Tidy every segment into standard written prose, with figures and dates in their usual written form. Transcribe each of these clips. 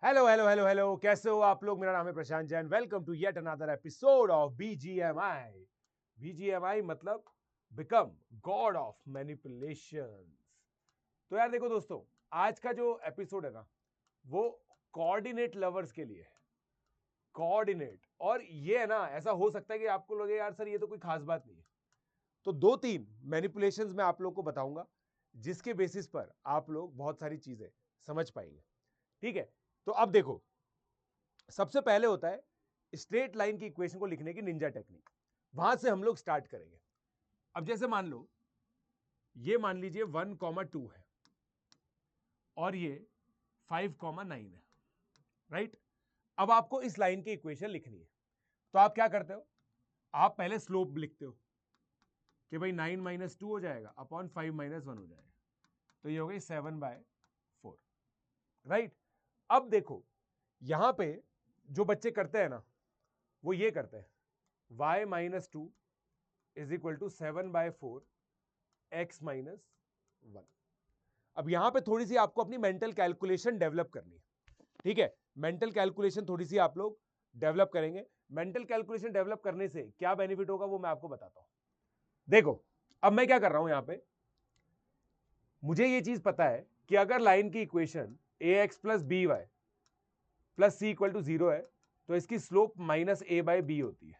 Hello hello hello hello, कैसे हो आप लोग। मेरा नाम है Prashant Jain. Welcome to yet another episode of BGMI. BGMI मतलब बिकम गॉड ऑफ मैनिपुलेशन। तो यार देखो दोस्तों, आज का जो एपिसोड है ना, वो कोऑर्डिनेट लवर्स के लिए है। कोऑर्डिनेट, और ये है ना, ऐसा हो सकता है कि आपको लगे यार सर ये तो कोई खास बात नहीं है। तो दो तीन मैनिपुलेशंस मैं आप लोग को बताऊंगा, जिसके बेसिस पर आप लोग बहुत सारी चीजें समझ पाएंगे। ठीक है, तो अब देखो, सबसे पहले होता है स्ट्रेट लाइन की इक्वेशन को लिखने की निंजा टेक्निक। वहां से हम लोग स्टार्ट करेंगे। अब जैसे मान लो, ये मान लीजिए 1,2 है और ये 5,9 है, राइट। अब आपको इस लाइन की इक्वेशन लिखनी है, तो आप क्या करते हो, आप पहले स्लोप लिखते हो कि भाई 9 - 2 हो जाएगा अपॉन 5 - 1 हो जाएगा, तो ये हो गई 7/4, राइट। अब देखो, यहां पे जो बच्चे करते हैं ना, वो ये करते हैं y - 2 is equal to 7/4 x - 1। अब यहां पे थोड़ी सी आपको अपनी मेंटल कैलकुलेशन डेवलप करनी है। ठीक है, मेंटल कैलकुलेशन थोड़ी सी आप लोग डेवलप करेंगे। मेंटल कैलकुलेशन डेवलप करने से क्या बेनिफिट होगा वो मैं आपको बताता हूं। देखो, अब मैं क्या कर रहा हूं, यहां पे मुझे ये चीज पता है कि अगर लाइन की equation ax plus B Y plus C equal to 0 है, तो इसकी स्लोप -a/b होती है।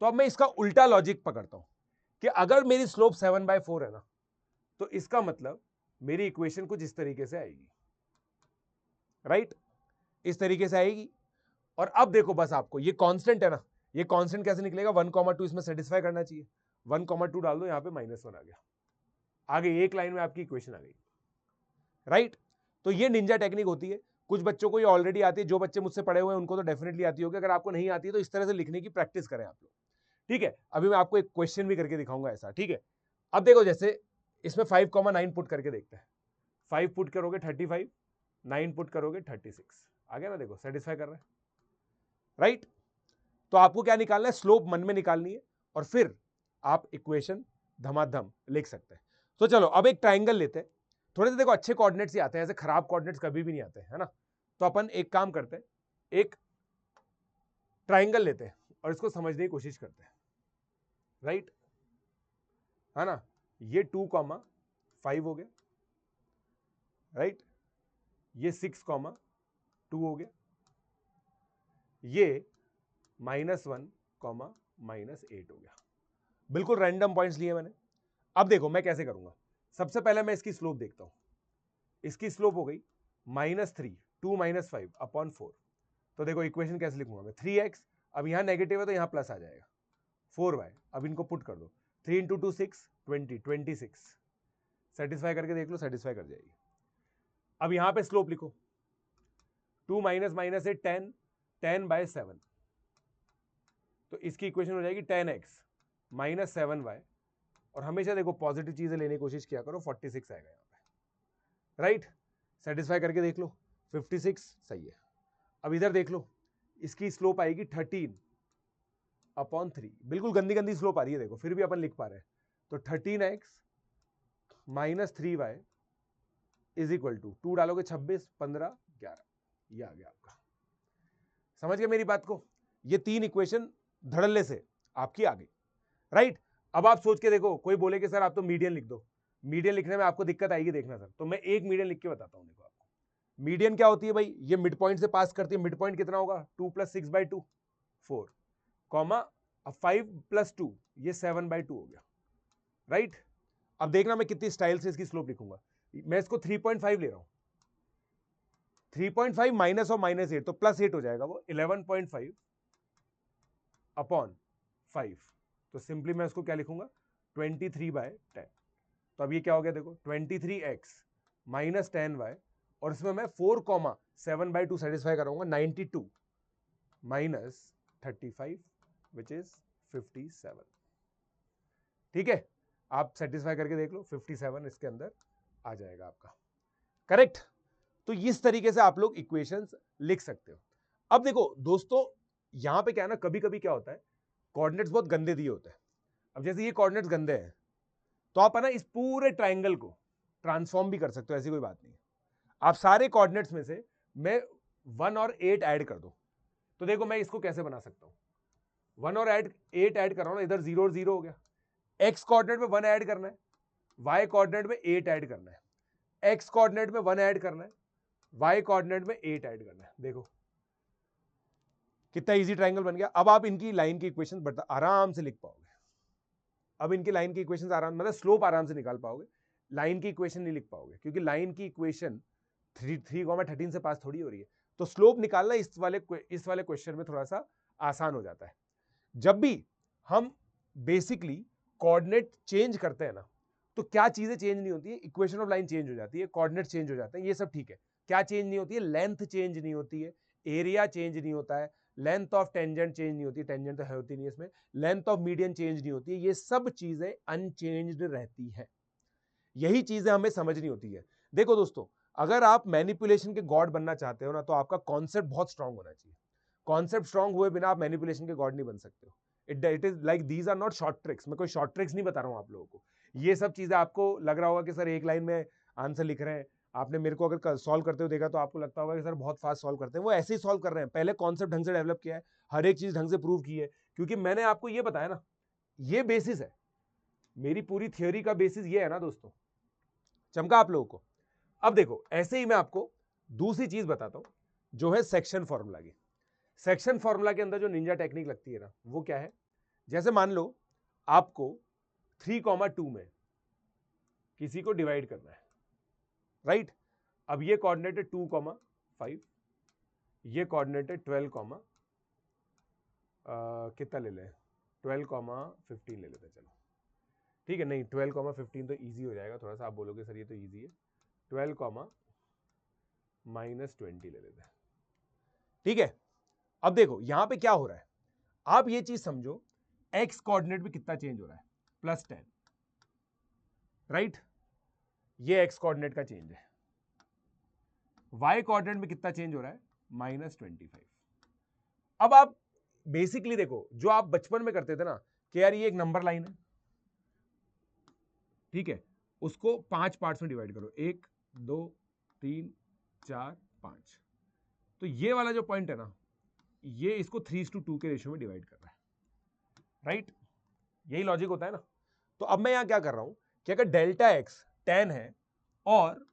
तो अब मैं इसका उल्टा लॉजिक पकड़ता हूं कि अगर मेरी स्लोप 7/4 है ना, तो इसका मतलब मेरी इक्वेशन कुछ इस तरीके से आएगी, राइट। इस तरीके से आएगी। और अब देखो, बस आपको ये कांस्टेंट है ना, ये कांस्टेंट कैसे निकलेगा, 1,2 इसमें सेटिस्फाई करना चाहिए। 1,2 डाल दो, यहां पे -1 आ गया, आगे एक लाइन में आपकी इक्वेशन आ गई, राइट। तो ये निंजा टेक्निक होती है। कुछ बच्चों को ये ऑलरेडी आती है, जो बच्चे मुझसे पढ़े हुए हैं उनको तो डेफिनेटली आती होगी। अगर आपको नहीं आती है तो इस तरह से लिखने की प्रैक्टिस करें आप लोग। ठीक है, अभी मैं आपको एक क्वेश्चन भी करके दिखाऊंगा ऐसा। ठीक है, अब देखो, जैसे इसमें 5,9 पुट करके देखते हैं। 5 पुट करोगे 35, 9 पुट करोगे 36, आ गया ना। देखो सेटिस्फाई कर रहा है, राइट। तो आपको क्या निकालना है, स्लोप मन में निकालनी है, और फिर आप इक्वेशन धमाधम लिख सकते हैं। तो चलो अब एक ट्राइंगल लेते हैं। थोड़े से देखो अच्छे कोऑर्डिनेट्स ही आते हैं, ऐसे खराब कोऑर्डिनेट्स कभी भी नहीं आते, है ना। तो अपन एक काम करते हैं, एक ट्राइंगल लेते हैं और इसको समझने की कोशिश करते हैं, राइट, है ना। ये 2,5 हो गया, राइट। ये 6,2 हो गया, ये -1, -8 हो गया। बिल्कुल रैंडम पॉइंट्स लिए मैंने। अब देखो मैं कैसे करूंगा। सबसे पहले मैं इसकी स्लोप देखता हूं। इसकी स्लोप हो गई -3, 2 - 5 अपॉन 4। तो देखो इक्वेशन कैसे लिखूंगा मैं, 3x, अब यहां नेगेटिव है तो यहां प्लस आ जाएगा, 4y, अब इनको पुट कर दो, 3 × 2 6, 20, 26। सेटिस्फाई करके देख लो, सेटिस्फाई कर जाएगी। अब यहां पे स्लोप लिखो, 2 - -8 10, 10/7। तो इसकी इक्वेशन हो जाएगी 10x - 7y। और हमेशा देखो पॉजिटिव चीजें लेने की कोशिश किया करो, 46 आएगा यहाँ पे, राइट। सेटिस्फाई करके देख लो, 56 सही है। अब इधर देख लो, इसकी स्लोप आएगी 13/3। बिल्कुल गंदी गंदी स्लोप आ रही है देखो, फिर भी अपन लिख पा रहे हैं। तो 13x - 3y is equal to 2 डालोगे 26, 15, 11, ये आ गया आपका। समझ गए मेरी बात को। ये तीन इक्वेशन धड़ल्ले से आपकी आ गई, राइट। अब आप सोच के देखो, कोई बोले कि सर आप तो मीडियन लिख दो। मीडियन लिखने में आपको दिक्कत आएगी, देखना सर। तो मैं एक मीडियन लिख के बताता हूं। देखो आपको मीडियन क्या होती है भाई, ये मिड पॉइंट से पास करती है। मिड पॉइंट कितना होगा, 2 + 6/2, 4, कॉमा, अब 5 + 2, ये 7/2 हो गया, राइट। अब देखना मैं कितनी स्टाइल से इसकी स्लोप लिखूंगा। मैं इसको 3.5 ले रहा हूं, 3.5 माइनस और -8 तो +8 हो जाएगा, वो 11.5 अपॉन 5। तो सिंपली मैं उसको क्या लिखूंगा, 23/10। तो अब ये क्या हो गया, देखो 23x - 10y, और इसमें मैं 4,7/2 सेटिस्फाई कराऊंगा, 92 - 35 विच इज 57। ठीक है, आप सेटिस्फाई करके देख लो, 57 इसके अंदर आ जाएगा आपका, करेक्ट। तो इस तरीके से आप लोग इक्वेशंस लिख सकते हो। अब देखो दोस्तों, यहां पे क्या है ना, कभी कभी क्या होता है, कोऑर्डिनेट्स बहुत गंदे दिए होते हैं। अब जैसे ये कोऑर्डिनेट्स गंदे हैं, तो आप है ना इस पूरे ट्राइंगल को ट्रांसफॉर्म भी कर सकते हो, ऐसी कोई बात नहीं है। आप सारे कोऑर्डिनेट्स में से मैं 1 और 8 ऐड कर दो। तो देखो मैं इसको कैसे बना सकता हूं, 1 और 8 ऐड कर रहा हूं ना, इधर 0 और 0 हो गया। एक्स कोऑर्डिनेट में 1 ऐड करना है, वाई कोऑर्डिनेट में 8 ऐड करना है, एक्स कोऑर्डिनेट में 1 ऐड करना है, वाई कोऑर्डिनेट में 8 ऐड करना है। देखो कितना इजी ट्रायंगल बन गया। अब आप इनकी लाइन की इक्वेशन बता आराम से लिख पाओगे। अब इनकी लाइन की इक्वेशन आराम, मतलब स्लोप आराम से निकाल पाओगे, लाइन की इक्वेशन नहीं लिख पाओगे, क्योंकि लाइन की इक्वेशन 3,13 से पास थोड़ी हो रही है। तो स्लोप निकालना इस वाले क्वेश्चन में थोड़ा सा आसान हो जाता है। जब भी हम बेसिकली कोऑर्डिनेट चेंज करते हैं ना, तो क्या चीजें चेंज नहीं होती है, इक्वेशन ऑफ लाइन चेंज हो जाती है, कोऑर्डिनेट चेंज हो जाते हैं, ये सब ठीक है। क्या चेंज नहीं होती है, लेंथ चेंज नहीं होती है, एरिया चेंज नहीं होता है, लेंथ ऑफ टेंजेंट चेंज नहीं होती, टेंजेंट तो है होती नहीं इसमें, लेंथ ऑफ मीडियन चेंज नहीं होती है, ये सब चीजें अनचेंज्ड रहती है। यही चीजें हमें समझनी होती है। देखो दोस्तों, अगर आप मैनिपुलेशन के गॉड बनना चाहते हो ना, तो आपका कॉन्सेप्ट बहुत स्ट्रांग होना चाहिए। कॉन्सेप्ट स्ट्रांग हुए बिना आप मैनिपुलेशन के गॉड नहीं बन सकते हो। It is like these are not short tricks. मैं कोई शॉर्ट ट्रिक्स नहीं बता रहा हूं आप लोगों को। ये सब चीजें आपको लग रहा होगा कि सर एक लाइन में आंसर लिख रहे हैं, आपने मेरे को अगर सॉल्व करते हुए देखा तो आपको लगता होगा कि सर बहुत फास्ट सॉल्व करते हैं। वो ऐसे ही सॉल्व कर रहे हैं, पहले कॉन्सेप्ट ढंग से डेवलप किया है, हर एक चीज ढंग से प्रूव की है, क्योंकि मैंने आपको ये बताया ना, ये बेसिस है, मेरी पूरी थियोरी का बेसिस ये है ना दोस्तों। चमका आप लोगों को। अब देखो ऐसे ही मैं आपको दूसरी चीज बताता हूं, जो है सेक्शन फॉर्मूला की। सेक्शन फॉर्मूला के अंदर जो निंजा टेक्निक लगती है ना, वो क्या है, जैसे मान लो आपको 3,2 में किसी को डिवाइड करना है, राइट। अब ये कोऑर्डिनेट है 2,5, ये कोऑर्डिनेट है 12, कितना ले लें, 12,15 ले लेते हैं, चलो ठीक है। नहीं 12,15 तो इजी हो जाएगा थोड़ा सा, आप बोलोगे सर ये तो इजी है, 12, -20 ले लेते हैं, ठीक है। अब देखो यहां पे क्या हो रहा है, आप ये चीज समझो, एक्स कोऑर्डिनेट में कितना चेंज हो रहा है, +10, राइट, ये एक्स कोऑर्डिनेट का चेंज है। वाई कोऑर्डिनेट में कितना चेंज हो रहा है, -25। अब आप बेसिकली देखो, जो आप बचपन में करते थे ना कि यार ये एक नंबर लाइन है, ठीक है, उसको 5 पार्ट्स में डिवाइड करो, 1 2 3 4 5। तो ये वाला जो पॉइंट है ना, ये इसको 3:2 के रेशियो में डिवाइड कर रहा है, राइट। यही लॉजिक होता है ना। तो अब मैं यहां क्या कर रहा हूं कि अगर डेल्टा एक्स 10 है और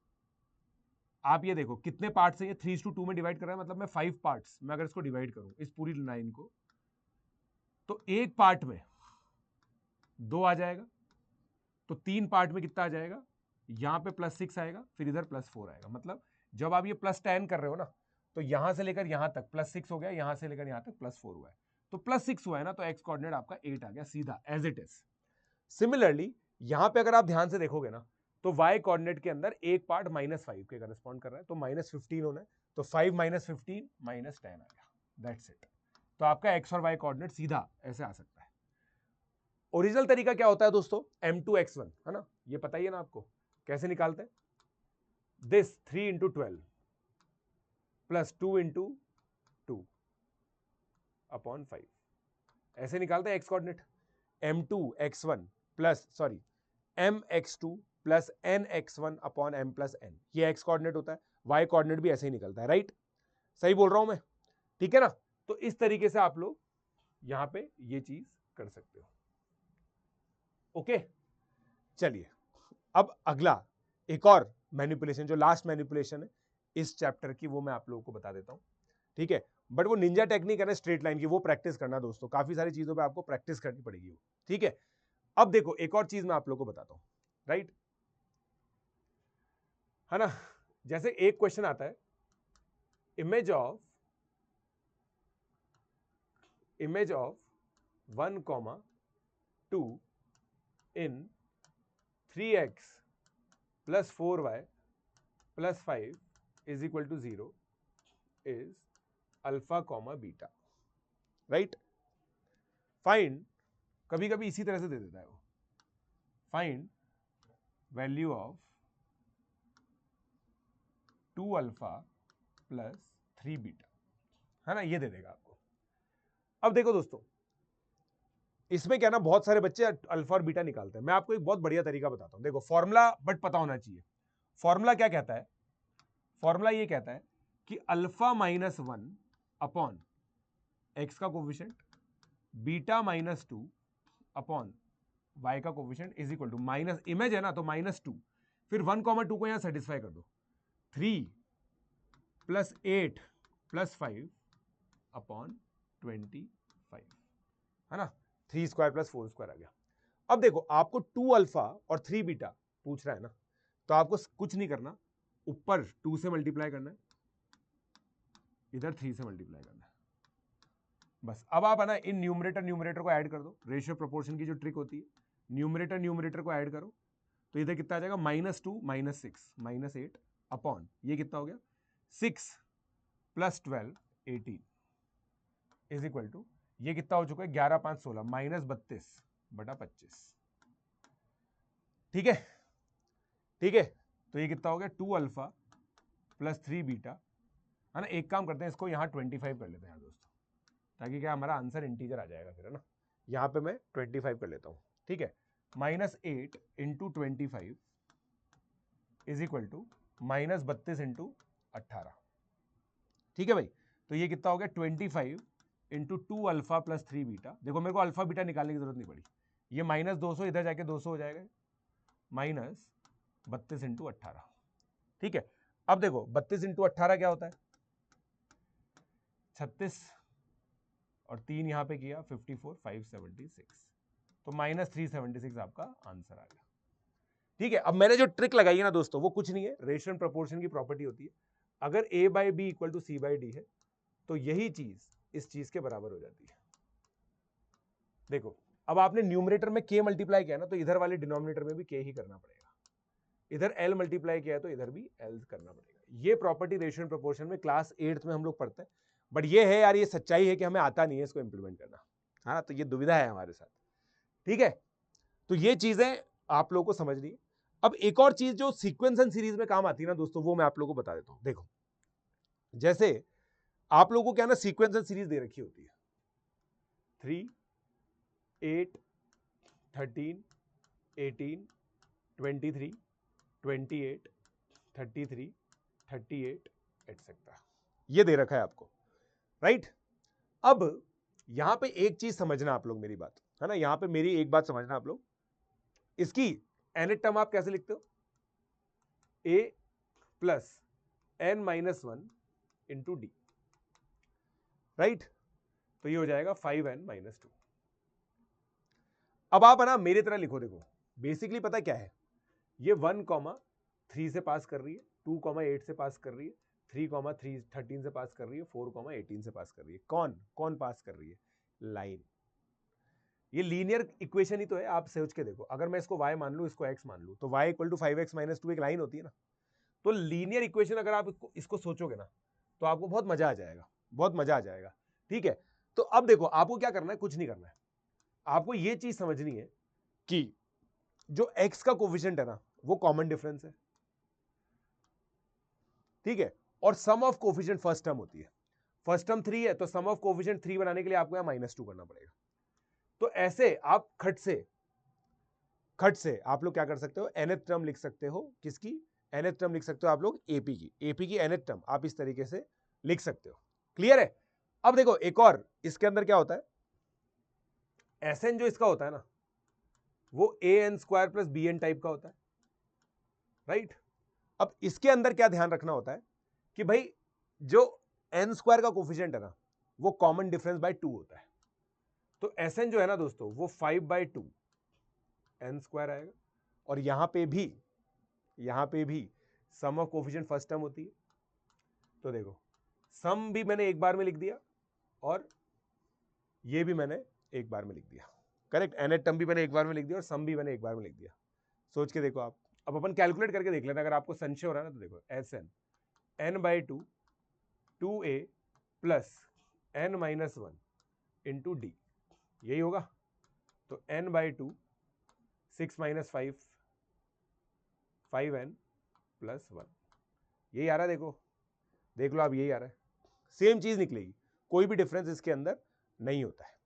आप ये देखो कितने पार्ट्स है, ये 3:2 में डिवाइड कर रहा है, मतलब मैं 5 पार्ट्स में अगर इसको डिवाइड करूं इस पूरी लाइन को, तो एक पार्ट में 2 आ जाएगा, तो 3 पार्ट में कितना आ जाएगा, यहां पे +6 आएगा, फिर इधर +4 आएगा। मतलब जब आप ये +10 कर रहे हो ना, तो यहां से लेकर यहां तक +6 हो गया, यहां से लेकर यहां तक +4 हुआ है, तो +6 हुआ है ना, तो एक्स कोऑर्डिनेट आपका 8 आ गया सीधा एज इट इज। सिमिलरली यहां पे अगर आप ध्यान से देखोगे ना, तो y कोऑर्डिनेट के अंदर एक पार्ट -5 के करस्पॉन्ड कर रहा है, तो -15 होना है, तो 5 - 15 -10 आ गया, दैट्स इट। तो आपका x और y कोऑर्डिनेट सीधा ऐसे आ सकता है। ओरिजिनल तरीका क्या होता है दोस्तों, m2 x1 है ना, ये पता ही है ना आपको कैसे निकालते हैं, दिस 3 × 12 + 2 × 2 अपॉन 5, ऐसे निकालते हैं x coordinate. m2 x1 plus sorry mx2 plus nx1 upon m plus n, ये x कोऑर्डिनेट होता है, y कोऑर्डिनेट भी ऐसे ही निकलता है, राइट। सही बोल रहा हूं मैं, ठीक है ना। तो इस तरीके से आप लोग यहां पे ये चीज कर सकते हो, ओके। चलिए अब अगला एक और मैनिपुलेशन, जो लास्ट मैनिपुलेशन है इस चैप्टर की, वो मैं आप लोगों को बता देता हूं, ठीक है। बट वो निंजा टेक्निक है ना स्ट्रेट लाइन की, वो प्रैक्टिस करना दोस्तों, काफी सारी चीजों पे आपको प्रैक्टिस करनी पड़ेगी वो, ठीक है। अब देखो एक और चीज मैं आप लोगों को बताता हूं, राइट, है ना। जैसे एक क्वेश्चन आता है, image of 1, 2 in 3x plus 4y plus 5 is equal to 0 is alpha, beta, right? Find, कभी कभी इसी तरह से दे देता है वो, find value of 2 alpha plus 3 beta, है ना, ये दे देगा आपको। अब देखो दोस्तों, इसमें क्या ना, बहुत सारे बच्चे अल्फा और बीटा निकालते हैं। मैं आपको एक बहुत बढ़िया तरीका बताता हूं, देखो फॉर्मूला बट पता होना चाहिए। फॉर्मूला क्या कहता है, फॉर्मूला ये कहता है कि अल्फा माइनस 1 अपॉन एक्स का coefficient, beta minus 2 upon y का coefficient is equal to minus, image है ना तो -2, फिर 1,2 को यहां सेटिस्फाई कर दो, 3 + 8 + 5 अपॉन 25, है ना, 3 स्क्वायर + 4 स्क्वायर आ गया। अब देखो आपको 2 अल्फा और 3 बीटा पूछ रहा है ना, तो आपको कुछ नहीं करना, ऊपर 2 से मल्टीप्लाई करना है, इधर 3 से मल्टीप्लाई करना है, बस। अब आप है ना इन न्यूमरेटर को ऐड कर दो, रेशियो प्रोपोर्शन की जो ट्रिक होती है, न्यूमरेटर को ऐड करो, तो इधर कितना आ जाएगा, -2 -6 -8 अपॉन ये कितना हो गया 6 + 12 18 इज इक्वल टू ये कितना हो चुका है 11 5 16 -32/25। ठीक है, ठीक है, तो ये कितना हो गया 2 अल्फा + 3 बीटा, है ना। एक काम करते हैं, इसको यहाँ 25 कर लेते हैं दोस्तों, ताकि क्या हमारा आंसर इंटीजर आ जाएगा फिर, है ना। यहाँ पे मैं 25 कर लेता हूँ, ठीक है। -8 × 25 इज इक्वल टू -32 × 18, ठीक है भाई। तो ये कितना हो गया 25 × 2 अल्फा + 3 बीटा। देखो मेरे को अल्फा बीटा निकालने की जरूरत नहीं पड़ी, ये -200 इधर जाके 200 हो जाएगा, -32 × 18, ठीक है। अब देखो 32 × 18 क्या होता है, 36 और 3 यहां पे किया 54 576, तो -376 आपका आंसर आ गया, ठीक है। अब मैंने जो ट्रिक लगाई है ना दोस्तों, वो कुछ नहीं है, रेशियो प्रोपोर्शन की प्रॉपर्टी होती है, अगर a/b = c/d है तो यही चीज इस चीज के बराबर हो जाती है। देखो अब आपने न्यूमरेटर में k मल्टीप्लाई किया ना, तो इधर वाले डिनोमिनेटर में भी k ही करना पड़ेगा, इधर l मल्टीप्लाई किया है तो इधर भी l करना पड़ेगा। ये प्रॉपर्टी रेशियो प्रोपोर्शन में क्लास 8th में हम लोग पढ़ते हैं, बट ये है यार, ये सच्चाई है कि हमें आता नहीं है इसको इंप्लीमेंट करना, हाँ, तो ये दुविधा है हमारे साथ, ठीक है। तो ये चीजें आप लोगों को समझनी है। अब एक और चीज जो सीक्वेंस एंड सीरीज में काम आती है ना दोस्तों, वो मैं आप लोगों को बता देता हूं। देखो जैसे आप लोगों को क्या ना सीक्वेंस एंड सीरीज दे रखी होती है, 3 8 13 18 23 28 33 38 एटसेट्रा, ये दे रखा है आपको, राइट। अब यहां पे एक चीज समझना आप लोग, मेरी बात है ना, यहां पे मेरी एक बात समझना आप लोग, इसकी nth टर्म आप कैसे लिखते हो, a + n - 1 × d, राइट। तो ये हो जाएगा 5n - 2। अब आप है ना मेरी तरह लिखो, देखो बेसिकली पता क्या है, ये 1,3 से पास कर रही है, 2,8 से पास कर रही है, 3,13 से पास कर रही है, 4,18 से पास कर रही है। कौन कौन पास कर रही है, लाइन। ये लीनियर इक्वेशन ही तो है, आप सोच के देखो, अगर मैं इसको y मान लूं, इसको x मान लूं, तो y = 5x - 2 एक लाइन होती है ना। तो लीनियर इक्वेशन अगर आप इसको सोचोगे ना, तो आपको बहुत मजा आ जाएगा, बहुत मजा आ जाएगा, ठीक है। तो अब देखो आपको क्या करना है, कुछ नहीं करना है, आपको ये चीज समझनी है कि जो x का कोफिशिएंट है ना, वो कॉमन डिफरेंस है, ठीक है। और सम ऑफ कोफिशिएंट फर्स्ट टर्म होती है, फर्स्ट टर्म 3 है, तो सम ऑफ कोफिशिएंट 3 बनाने के लिए आपको यहां -2 करना पड़ेगा। तो ऐसे आप खट से आप लोग क्या कर सकते हो, nth टर्म लिख सकते हो, किसकी nth टर्म लिख सकते हो आप लोग, AP की nth टर्म आप इस तरीके से लिख सकते हो, क्लियर है। अब देखो एक और, इसके अंदर क्या होता है, Sn जो इसका होता है ना, वो an² + bn टाइप का होता है, राइट। अब इसके अंदर क्या ध्यान रखना होता है कि भाई जो n² का कोफिशिएंट है ना, वो कॉमन डिफरेंस बाय 2 होता है। तो Sn जो है ना दोस्तों, वो 5/2 n² आएगा, और यहां पे भी सम ऑफ कोफिशिएंट फर्स्ट टर्म होती है। तो देखो सम भी मैंने एक बार में लिख दिया, और ये भी मैंने एक बार में लिख दिया, करेक्ट। nth टर्म भी मैंने एक बार में लिख दिया, और सम भी मैंने एक बार में लिख दिया। सोच के देखो आप, अब अपन कैलकुलेट करके देख लेना, अगर आपको संशय हो रहा है ना, तो देखो Sn n/2 2a + n - 1 × d, यही होगा। तो n/2 6 - 5 5n + 1, यही आ रहा है, देखो देख लो आप, यही आ रहा है, सेम चीज निकलेगी, कोई भी डिफरेंस इसके अंदर नहीं होता है,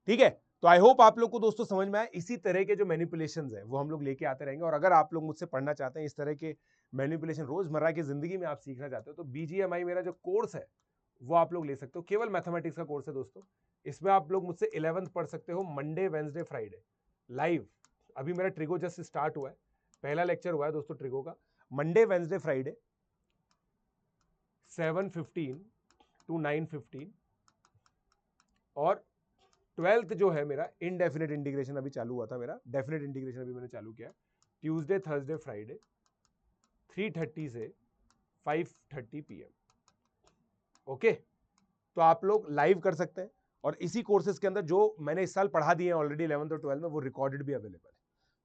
ठीक है। तो आई होप आप लोग को दोस्तों समझ में आए। इसी तरह के जो मैनिपुलेशंस है वो हम लोग लेके आते रहेंगे, और अगर आप लोग मुझसे पढ़ना चाहते हैं इस तरह के मैनिपुलेशन रोजमर्रा की जिंदगी में आप सीखना चाहते हो तो BGMI मेरा जो कोर्स है वो आप लोग ले सकते हो। केवल मैथमेटिक्स का कोर्स है दोस्तों। इसमें आप लोग मुझसे 11th पढ़ सकते हो, मंडे वेंसडे फ्राइडे लाइव। अभी मेरा ट्रिगो जस्ट स्टार्ट हुआ है, पहला लेक्चर हुआ है दोस्तों ट्रिगो का। Monday Wednesday Friday 7:15 to 9:15। और 12th जो है मेरा इनडेफिनेट इंटीग्रेशन अभी चालू हुआ था, मेरा डेफिनेट इंटीग्रेशन अभी मैंने चालू किया। ट्यूसडे थर्सडे फ्राइडे 3:30 से 5:30 PM। ओके, तो आप लोग लाइव कर सकते हैं। और इसी कोर्सेज के अंदर जो मैंने इस साल पढ़ा दिए हैं ऑलरेडी 11th और 12th में, वो रिकॉर्डेड भी अवेलेबल है।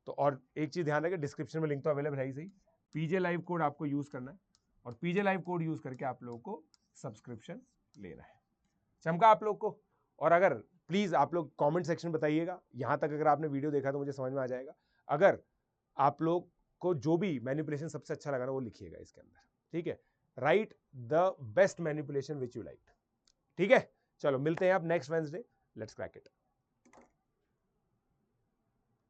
तो और एक चीज ध्यान रखें, डिस्क्रिप्शन में लिंक तो अवेलेबल है ही सही, पीजे लाइव कोड आपको यूज करना है और पीजे लाइव कोड यूज करके आप लोगों को सब्सक्रिप्शन लेना है। चमका आप लोग को? और अगर प्लीज आप लोग कमेंट सेक्शन बताइएगा, यहां तक अगर आपने वीडियो देखा तो मुझे समझ में आ जाएगा। अगर आप लोग को जो भी मैनिपुलेशन सबसे अच्छा लगा ना वो लिखिएगा इसके अंदर, ठीक है? Right the best manipulation which you like, ठीक है? चलो मिलते हैं आप next Wednesday, let's crack it.